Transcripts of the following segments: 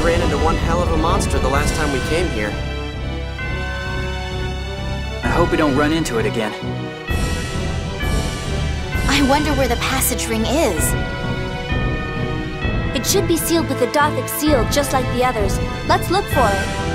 ran into one hell of a monster the last time we came here. I hope we don't run into it again. I wonder where the passage ring is. It should be sealed with the Gothic seal, just like the others. Let's look for it.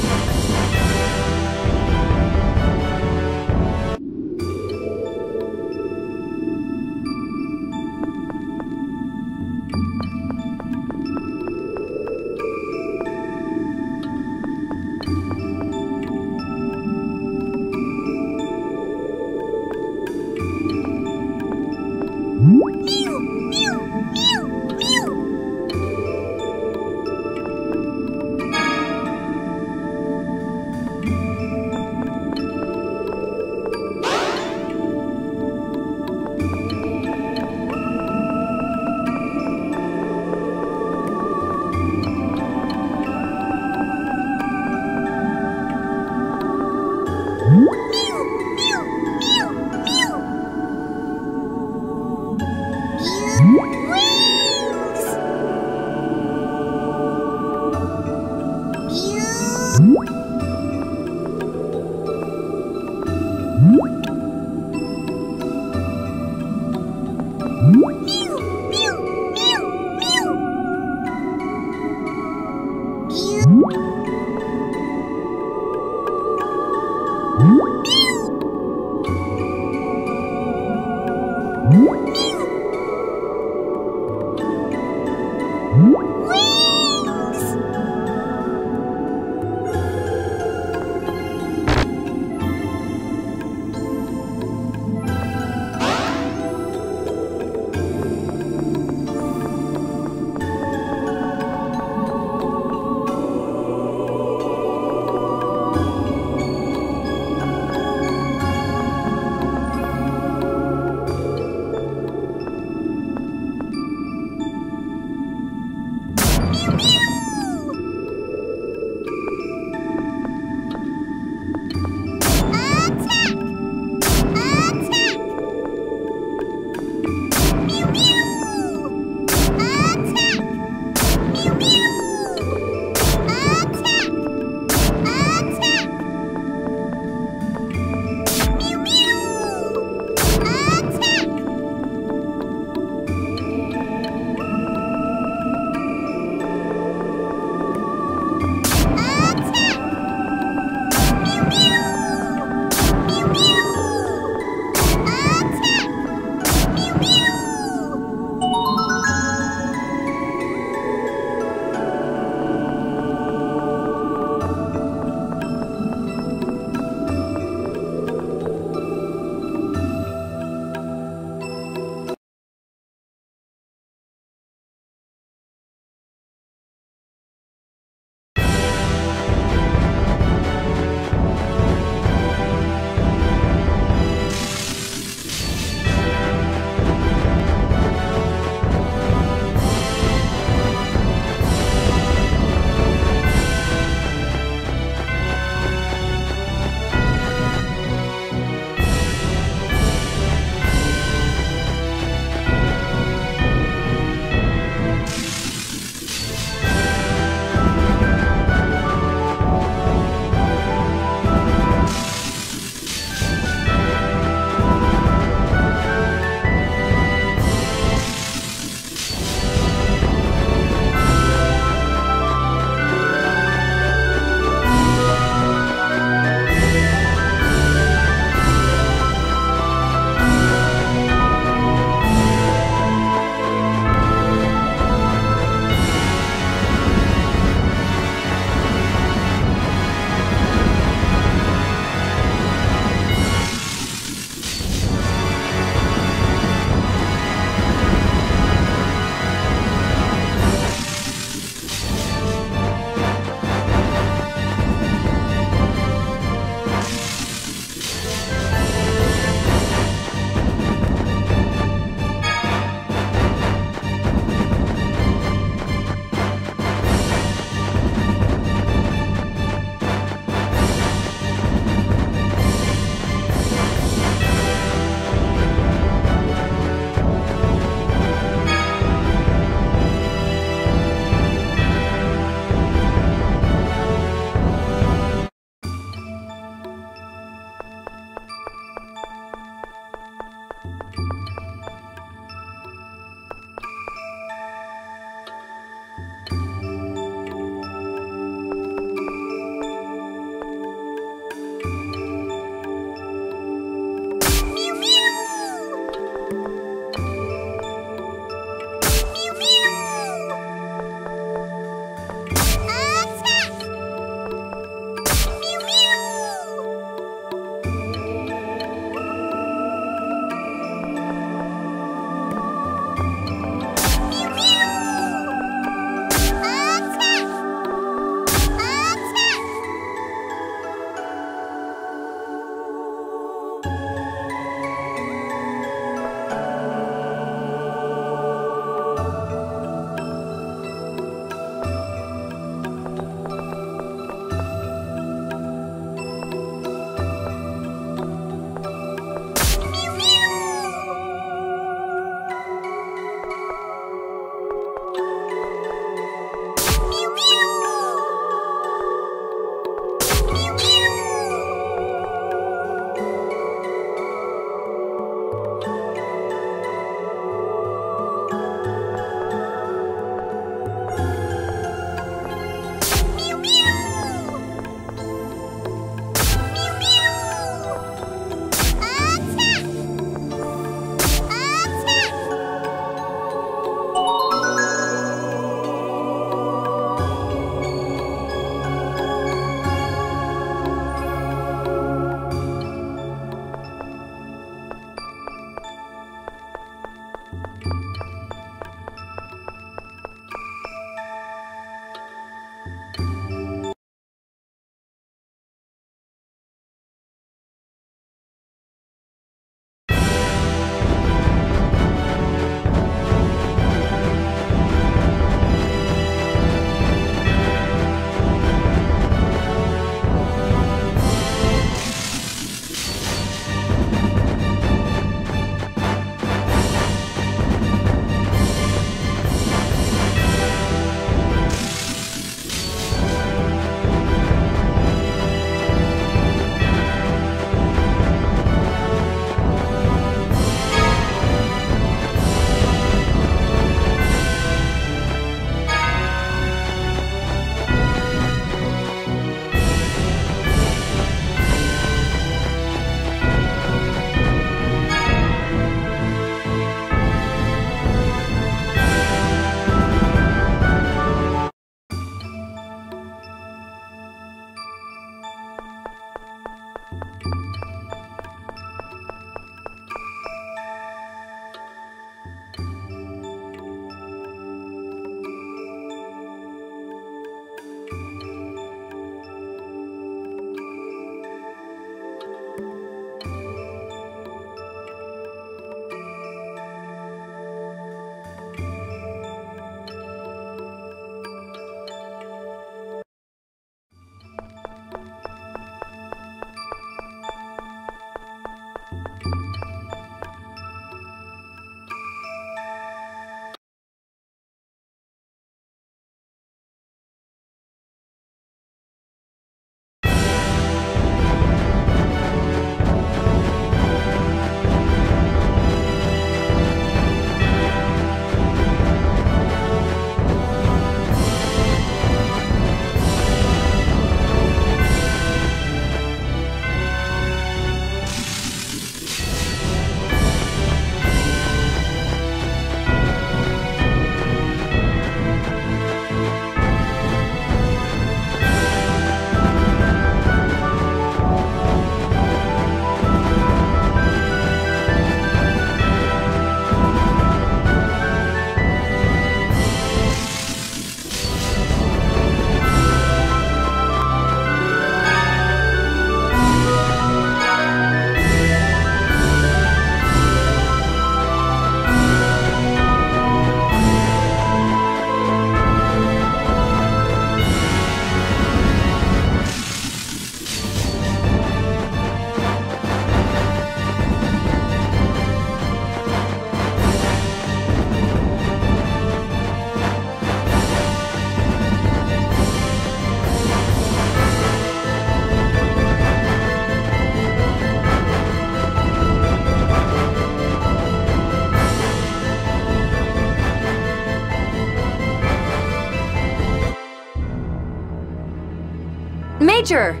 Major!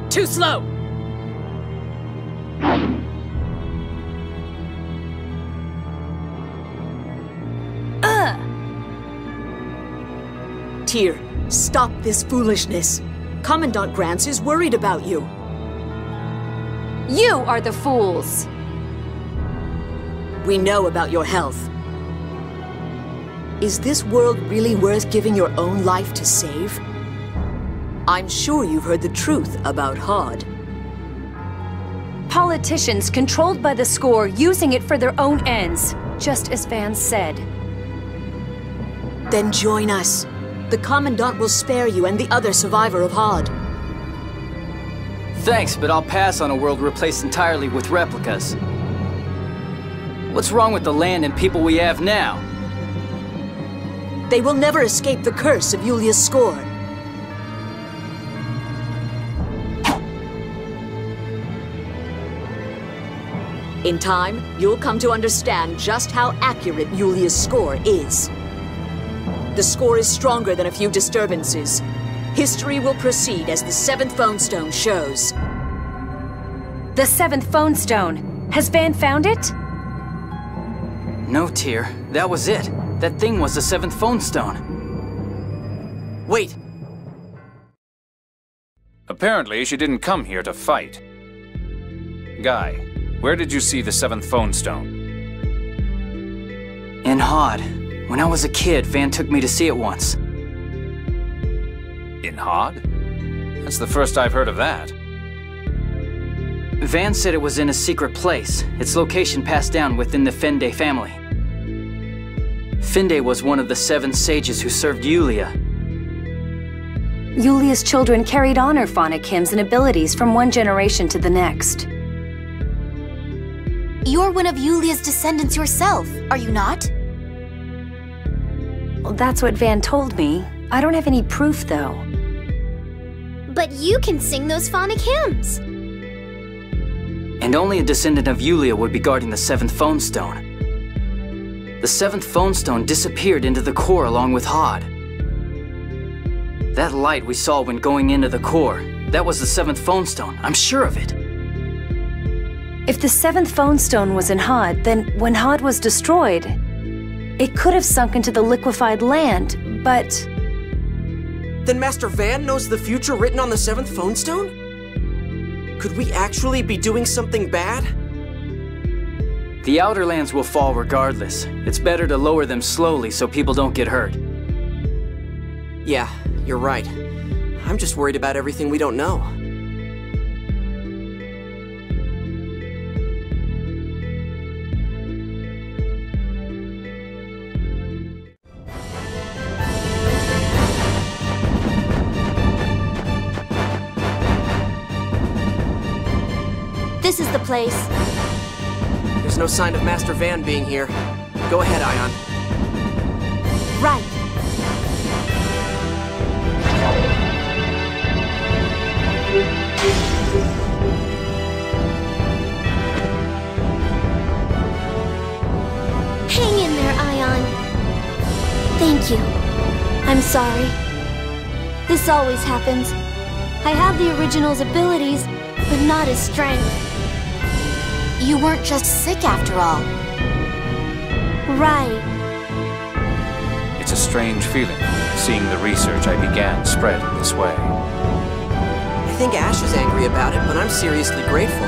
Too slow! Tyr, stop this foolishness. Commandant Grants is worried about you. You are the fools! We know about your health. Is this world really worth giving your own life to save? I'm sure you've heard the truth about Hod. Politicians controlled by the score using it for their own ends, just as Van said. Then join us. The Commandant will spare you and the other survivor of Hod. Thanks, but I'll pass on a world replaced entirely with replicas. What's wrong with the land and people we have now? They will never escape the curse of Yulia's score. In time, you'll come to understand just how accurate Yulia's score is. The score is stronger than a few disturbances. History will proceed as the 7th phone stone shows. The 7th phone stone. Has Van found it? No, Tyr. That was it. That thing was the 7th phone stone. Wait! Apparently, she didn't come here to fight. Guy, where did you see the 7th phone stone? In Hod. When I was a kid, Van took me to see it once. In Hod? That's the first I've heard of that. Van said it was in a secret place, its location passed down within the Fende family. Fende was one of the 7 sages who served Yulia. Yulia's children carried on her phonic hymns and abilities from one generation to the next. You're one of Yulia's descendants yourself, are you not? Well, that's what Van told me. I don't have any proof, though. But you can sing those phonic hymns. And only a descendant of Yulia would be guarding the 7th phone stone. The 7th phone stone disappeared into the core along with Hod. That light we saw when going into the core, that was the 7th phone stone, I'm sure of it. If the 7th phone stone was in Hod, then when Hod was destroyed, it could have sunk into the liquefied land, but... Then Master Van knows the future written on the 7th phone stone? Could we actually be doing something bad? The outer lands will fall regardless. It's better to lower them slowly so people don't get hurt. Yeah, you're right. I'm just worried about everything we don't know. This is the place. There's no sign of Master Van being here. Go ahead, Ion. Right. Hang in there, Ion. Thank you. I'm sorry. This always happens. I have the original's abilities, but not his strength. You weren't just sick after all. Right. It's a strange feeling, seeing the research I began spread in this way. I think Ash is angry about it, but I'm seriously grateful.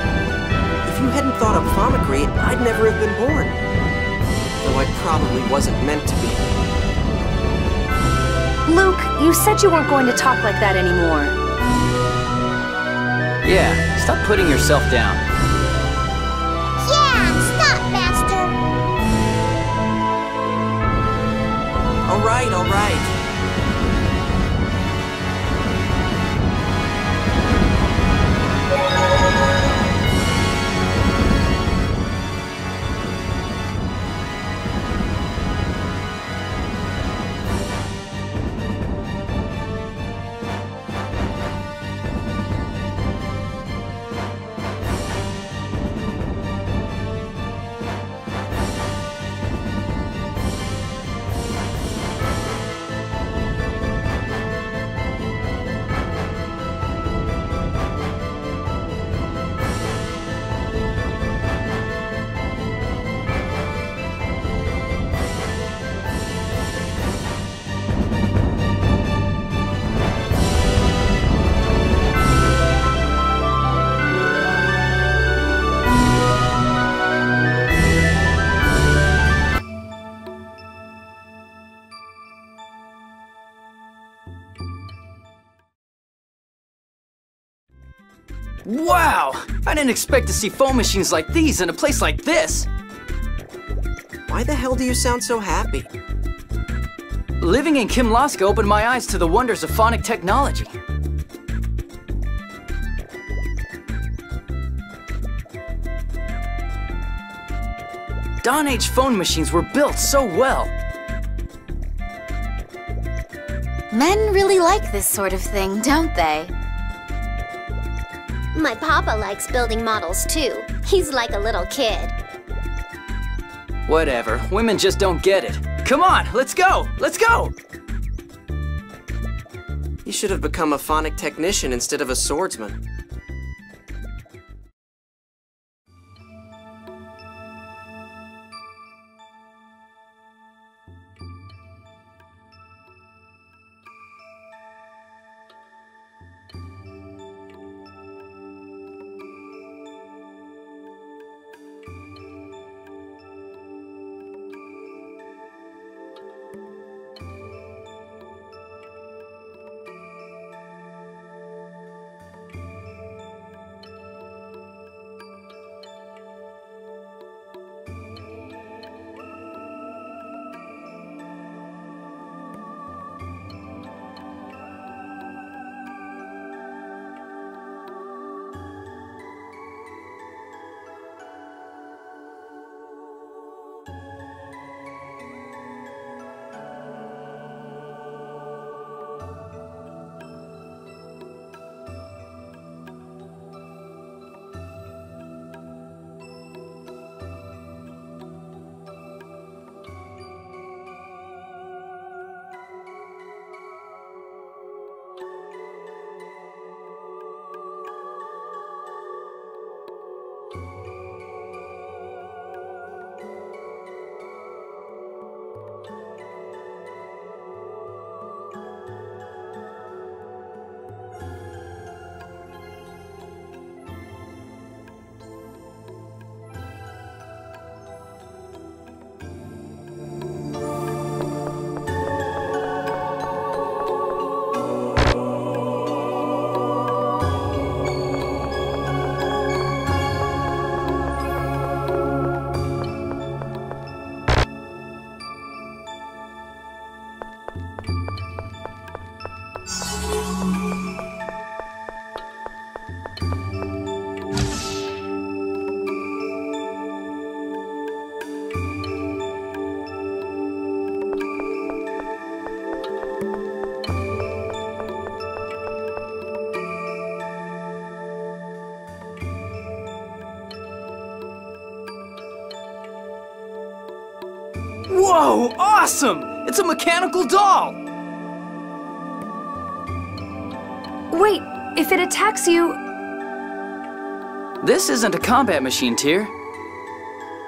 If you hadn't thought up Fomicry, I'd never have been born. Though I probably wasn't meant to be. Luke, you said you weren't going to talk like that anymore. Yeah, stop putting yourself down. Yeah, stop, Master. All right, all right. Wow! I didn't expect to see phone machines like these in a place like this! Why the hell do you sound so happy? Living in Kimlaska opened my eyes to the wonders of phonic technology. Dawn Age phone machines were built so well. Men really like this sort of thing, don't they? My papa likes building models too. He's like a little kid. Whatever, women just don't get it. Come on, let's go! Let's go! You should have become a phonic technician instead of a swordsman. Whoa, awesome! It's a mechanical doll! Wait, if it attacks you... This isn't a combat machine, Tyr.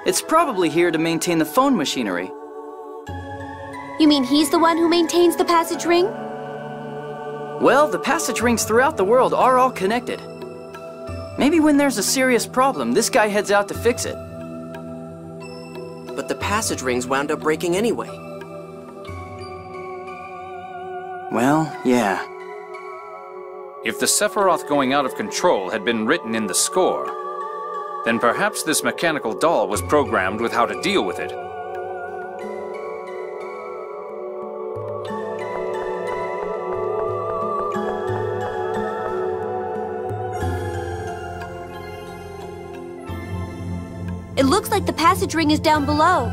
It's probably here to maintain the phone machinery. You mean he's the one who maintains the passage ring? Well, the passage rings throughout the world are all connected. Maybe when there's a serious problem, this guy heads out to fix it. But the passage rings wound up breaking anyway. Well, yeah. If the Sephiroth going out of control had been written in the score, then perhaps this mechanical doll was programmed with how to deal with it. It looks like the passage ring is down below.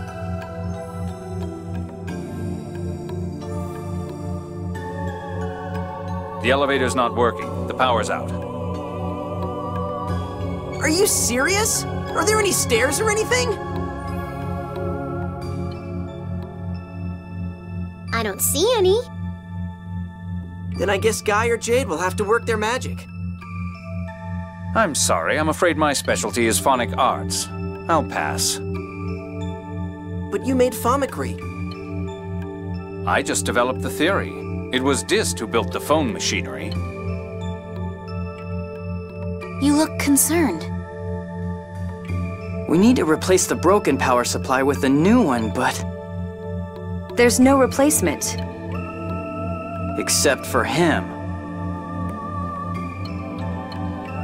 The elevator's not working. The power's out. Are you serious? Are there any stairs or anything? I don't see any. Then I guess Guy or Jade will have to work their magic. I'm sorry, I'm afraid my specialty is phonic arts. I'll pass. But you made Famicry. I just developed the theory. It was Dist who built the phone machinery. You look concerned. We need to replace the broken power supply with a new one, but... There's no replacement. except for him.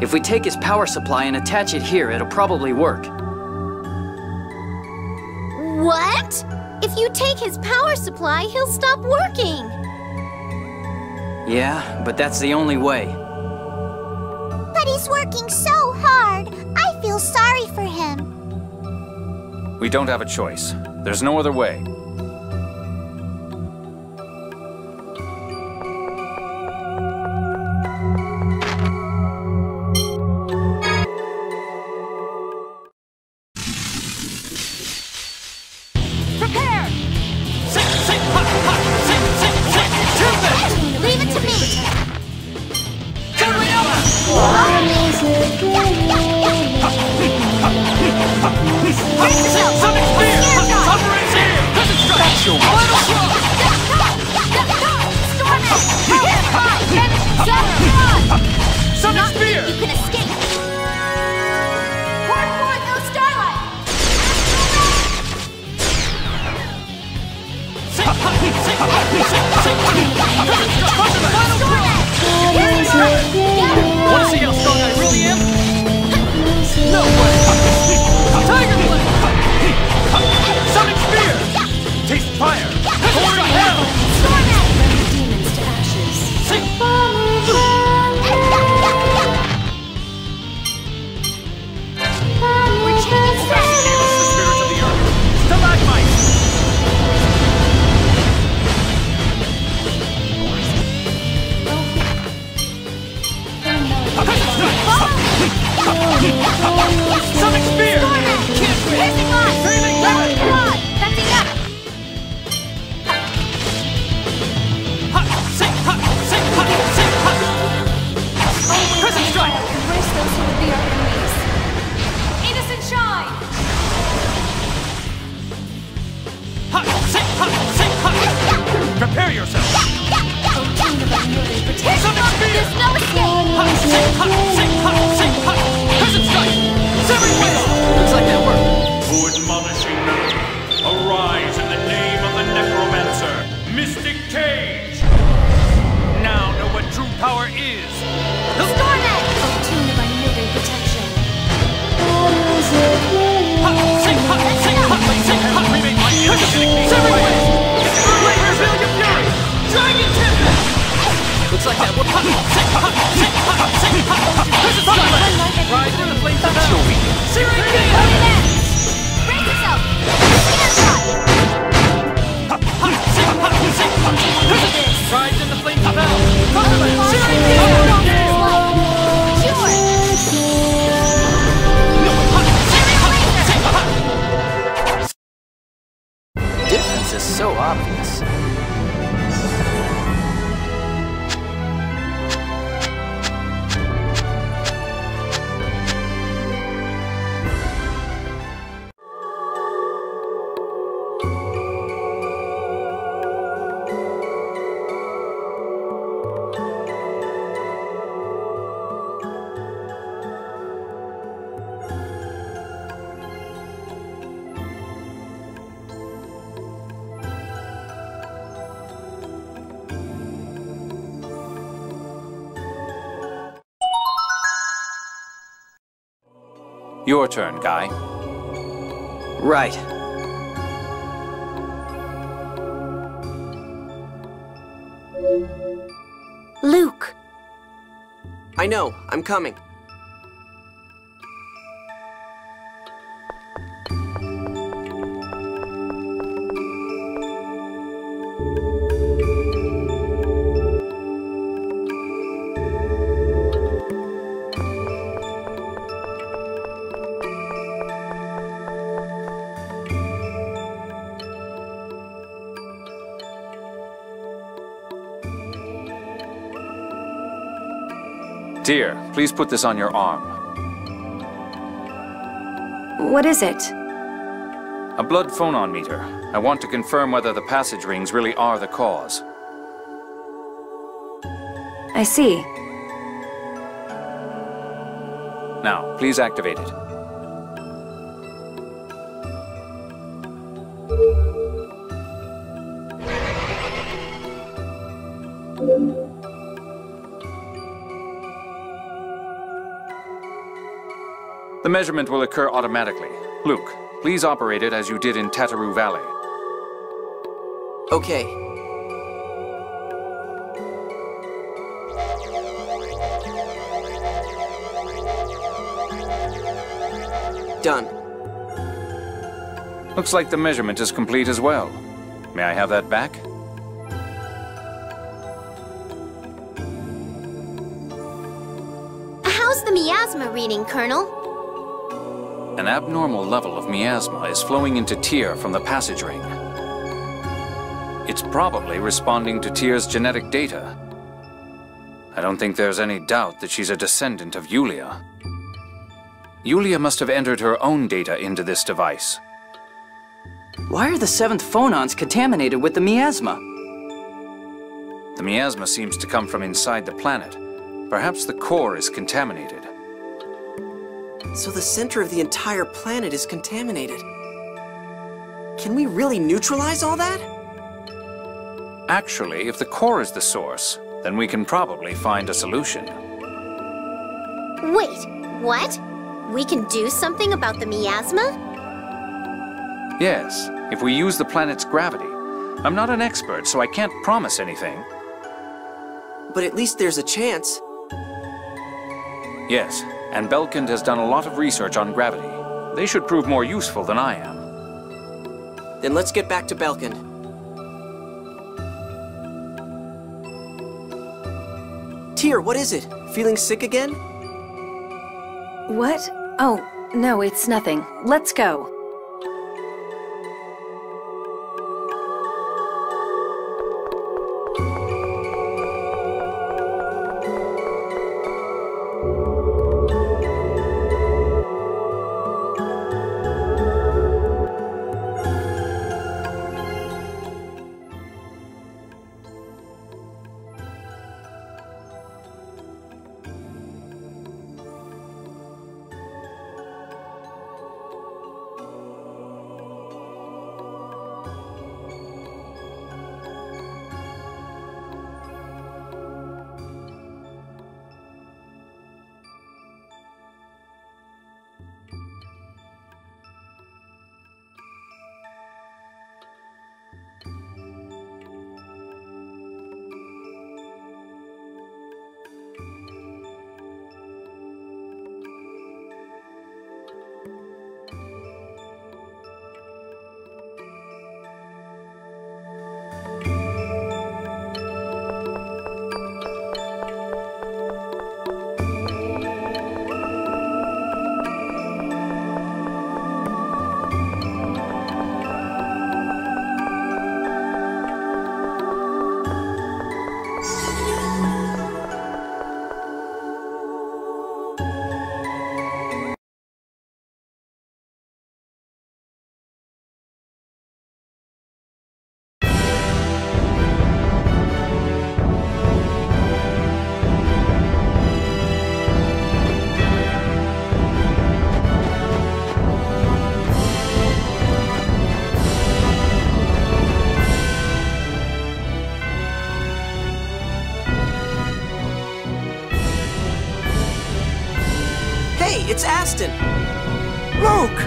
If we take his power supply and attach it here, it'll probably work. What? If you take his power supply, he'll stop working. Yeah, but that's the only way. But he's working so hard. I feel sorry for him. We don't have a choice. There's no other way. Prepare! Leave it to me. Sonic Spear! You can escape. Pour forth those starlight. Want to see how strong I really am? No way! Tiger Blade! Sonic Spear! Taste fire! Pouring hell! Demons to ashes. We're changing strategy. The spirits of the earth! Stalagmite! Sonic Spear! Piercing line. Failing Come Damage! on, that's enough. Crescent Strike! Embrace those who would be our enemies. Innocent shine! Prepare yourself! Sonic Spear. There's no escape. Crescent Strike! Severing Whale! Looks like that worked. Who admonishing now? Arise in the name of the Necromancer, Mystic Cage! Now know what true power is! Attune by yielding protection. Remake my Severing Whale! Brazilian Fury! Dragon Tempest! Looks like that worked. Rise in the flames of hell! Searing Gale! Brace yourself. Rise in the flames of hell! Searing Gale! Difference is so obvious. Your turn, Guy. Right. Luke. I know, I'm coming. Dear, please put this on your arm. What is it? A blood phonon meter. I want to confirm whether the passage rings really are the cause. I see. Now, please activate it. The measurement will occur automatically. Luke, please operate it as you did in Tataroo Valley. Okay. Done. Looks like the measurement is complete as well. May I have that back? How's the miasma reading, Colonel? An abnormal level of miasma is flowing into Tyr from the passage ring. It's probably responding to Tyr's genetic data. I don't think there's any doubt that she's a descendant of Yulia. Yulia must have entered her own data into this device. Why are the 7th phonons contaminated with the miasma? The miasma seems to come from inside the planet. Perhaps the core is contaminated. So the center of the entire planet is contaminated. Can we really neutralize all that? Actually, if the core is the source, then we can probably find a solution. Wait, what? We can do something about the miasma? Yes, if we use the planet's gravity. I'm not an expert, so I can't promise anything. But at least there's a chance. Yes, and Belkind has done a lot of research on gravity. They should prove more useful than I am. Then let's get back to Belkind. Tyr, what is it? Feeling sick again? What? Oh, no, it's nothing. Let's go. It's Aston! Luke!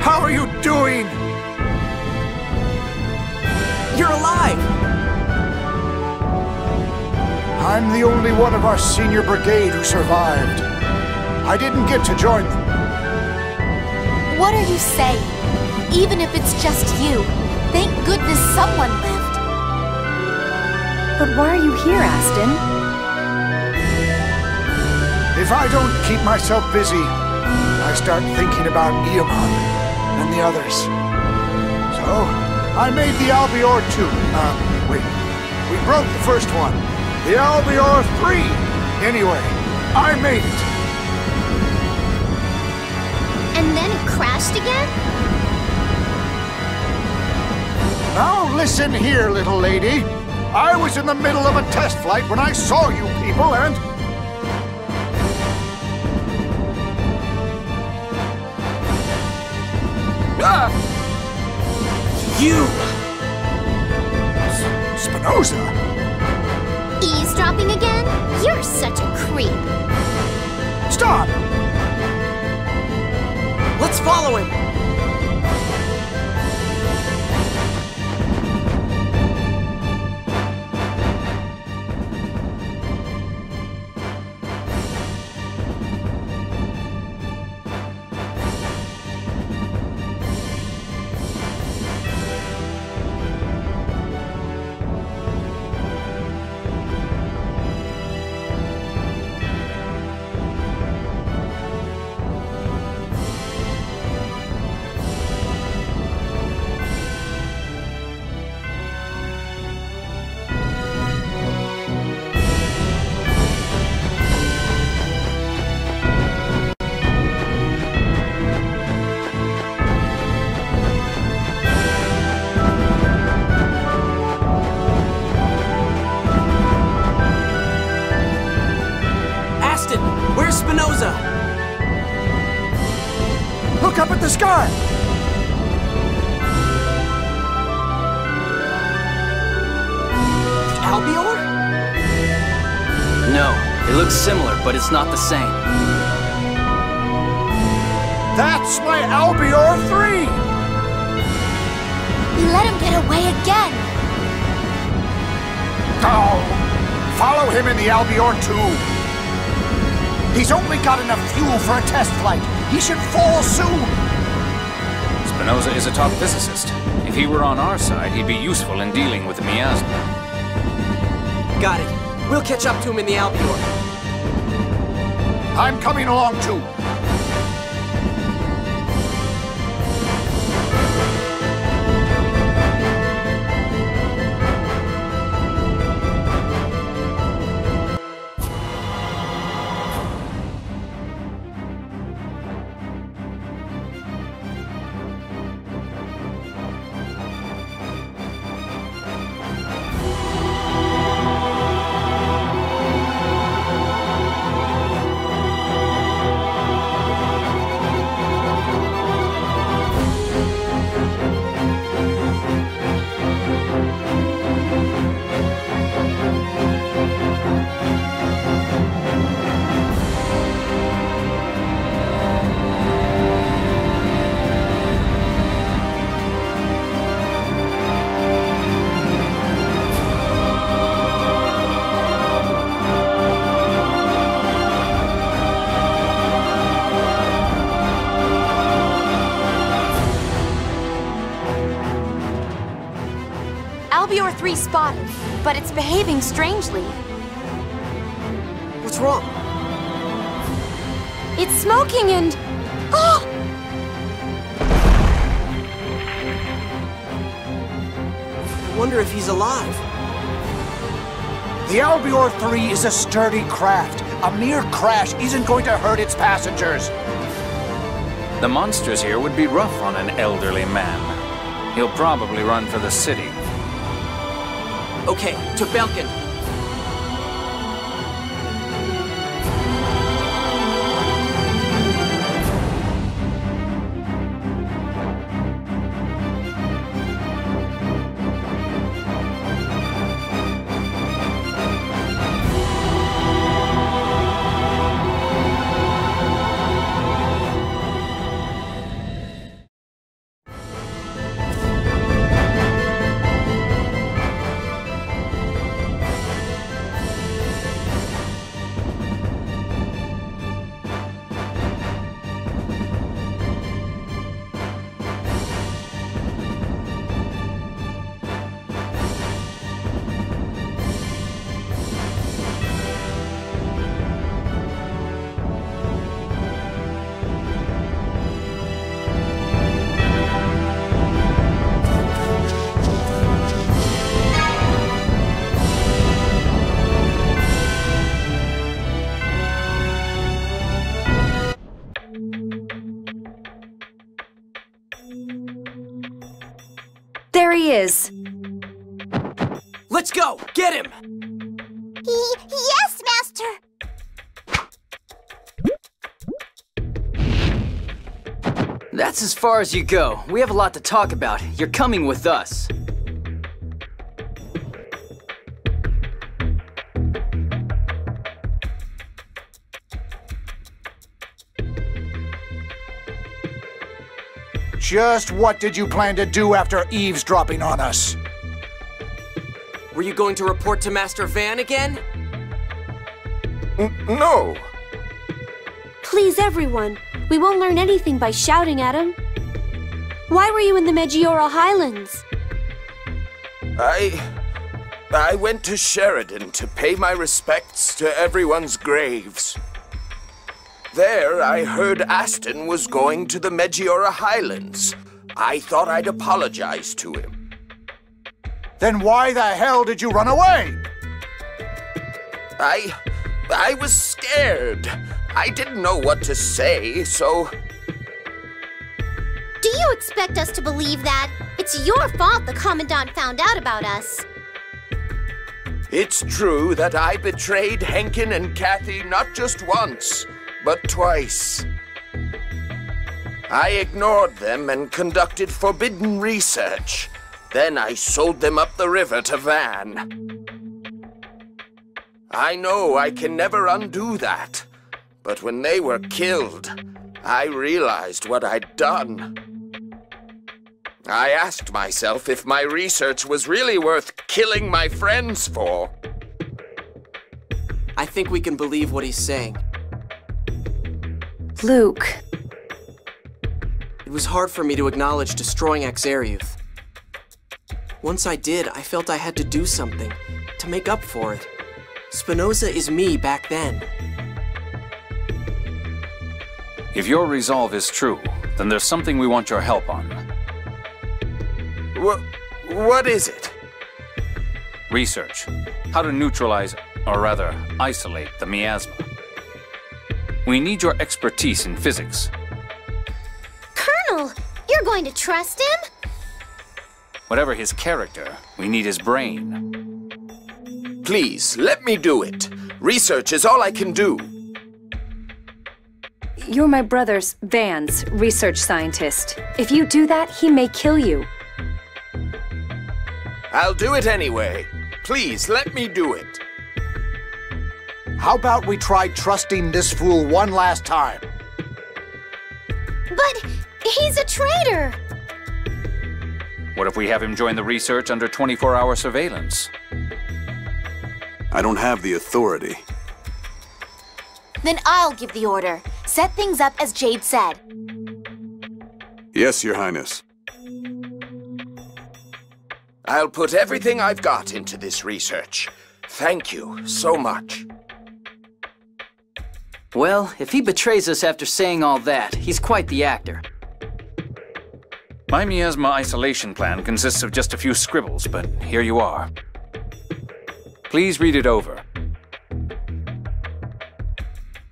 How are you doing? You're alive! I'm the only one of our senior brigade who survived. I didn't get to join them. What are you saying? Even if it's just you, thank goodness someone lived. But why are you here, Aston? If I don't keep myself busy, I start thinking about Eamon and the others. So, I made the Albior 2. Wait. We broke the first one. The Albior 3. Anyway, I made it. And then it crashed again? Now listen here, little lady. I was in the middle of a test flight when I saw you people and... Ah! You! Spinoza! Eavesdropping again? You're such a creep. Stop! follow him! Look up at the sky! The Albior? No, it looks similar, but it's not the same. That's my Albior 3! We let him get away again! Oh! Follow him in the Albior 2! He's only got enough fuel for a test flight. He should fall soon. Spinoza is a top physicist. If he were on our side, he'd be useful in dealing with the miasma. Got it. We'll catch up to him in the Albior. I'm coming along too. Albior 3 spotted, but it's behaving strangely. What's wrong? It's smoking and... Oh! I wonder if he's alive. The Albior 3 is a sturdy craft. A mere crash isn't going to hurt its passengers. The monsters here would be rough on an elderly man. He'll probably run for the city. Okay, to Belkin. There he is. Let's go! Get him! Yes, Master! That's as far as you go. We have a lot to talk about. You're coming with us. Just what did you plan to do after eavesdropping on us? Were you going to report to Master Van again? No. Please, everyone. We won't learn anything by shouting at him. Why were you in the Meggiora Highlands? I went to Sheridan to pay my respects to everyone's graves. There, I heard Aston was going to the Meggiora Highlands. I thought I'd apologize to him. Then why the hell did you run away? I was scared. I didn't know what to say, so... Do you expect us to believe that? It's your fault the Commandant found out about us. It's true that I betrayed Henkin and Kathy not just once, but twice. I ignored them and conducted forbidden research. Then I sold them up the river to Van. I know I can never undo that, but when they were killed, I realized what I'd done. I asked myself if my research was really worth killing my friends for. I think we can believe what he's saying. Luke. It was hard for me to acknowledge destroying Exariuth. Once I did, I felt I had to do something to make up for it. Spinoza is me back then. If your resolve is true, then there's something we want your help on. What is it? Research. How to neutralize, or rather, isolate the miasma. We need your expertise in physics. Colonel, you're going to trust him? Whatever his character, we need his brain. Please, let me do it. Research is all I can do. You're my brother's, Van's, research scientist. If you do that, he may kill you. I'll do it anyway. Please, let me do it. How about we try trusting this fool one last time? But he's a traitor! What if we have him join the research under 24-hour surveillance? I don't have the authority. Then I'll give the order. Set things up as Jade said. Yes, Your Highness. I'll put everything I've got into this research. Thank you so much. Well, if he betrays us after saying all that, he's quite the actor. My miasma isolation plan consists of just a few scribbles, but here you are. Please read it over.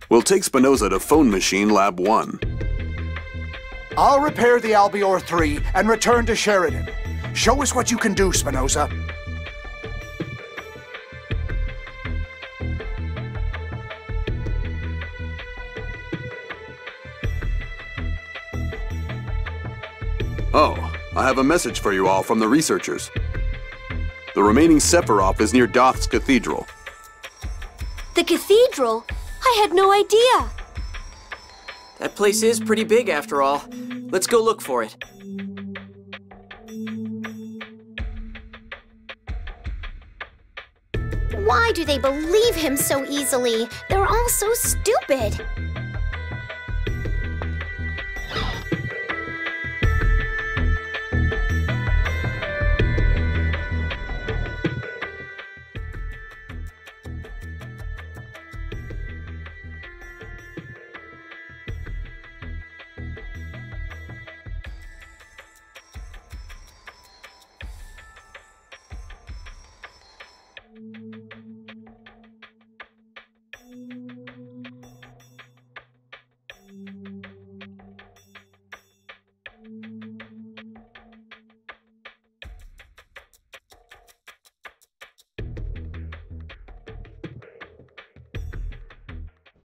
We'll take Spinoza to Phone Machine Lab 1. I'll repair the Albior 3 and return to Sheridan. Show us what you can do, Spinoza. Oh, I have a message for you all from the researchers. The remaining Sephiroth is near Doth's Cathedral. The cathedral? I had no idea. That place is pretty big after all. Let's go look for it. Why do they believe him so easily? They're all so stupid.